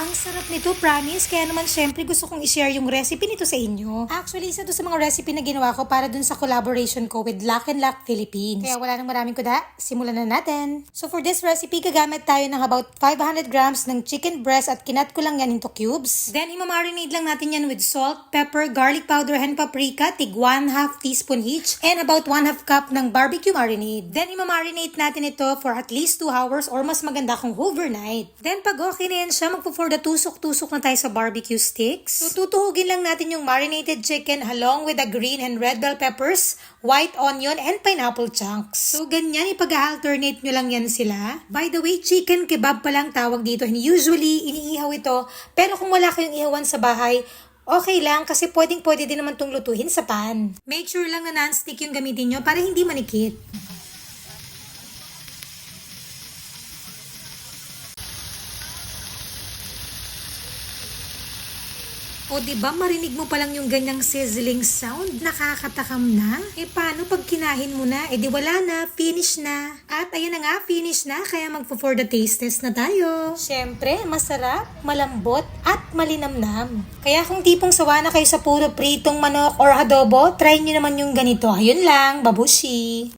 Ang sarap nito, promise. Kaya naman syempre gusto kong i-share yung recipe nito sa inyo. Actually, isa to sa mga recipe na ginawa ko para dun sa collaboration ko with Luck and Luck Philippines. Kaya wala nang maraming kuda, simulan na natin. So for this recipe, gagamit tayo ng about 500 grams ng chicken breast at kinat ko lang yan into cubes. Then, imamarinate lang natin yan with salt, pepper, garlic powder, and paprika, tig 1/2 teaspoon each, and about 1/2 cup ng barbecue marinade. Then, imamarinate natin ito for at least 2 hours or mas maganda kung overnight. Then, pag okay na yan siya, for the tusok-tusok na tayo sa barbecue sticks. So, tutuhugin lang natin yung marinated chicken along with the green and red bell peppers, white onion, and pineapple chunks. So, ganyan, ipag-alternate nyo lang yan sila. By the way, chicken kebab pa lang tawag dito. Usually, iniihaw ito. Pero kung wala kayong ihawan sa bahay, okay lang kasi pwede din naman itong lutuhin sa pan. Make sure lang na non-stick yung gamitin nyo para hindi manikit. O diba marinig mo pa lang yung ganyang sizzling sound? Nakakatakam na? E paano pag kinahin mo na? E di wala na, finish na. At ayan na nga, finish na, kaya for the taste test na tayo. Syempre, masarap, malambot, at malinamnam. Kaya kung tipong sawa na kayo sa puro pritong manok or adobo, try nyo naman yung ganito. Ayun lang, babushi!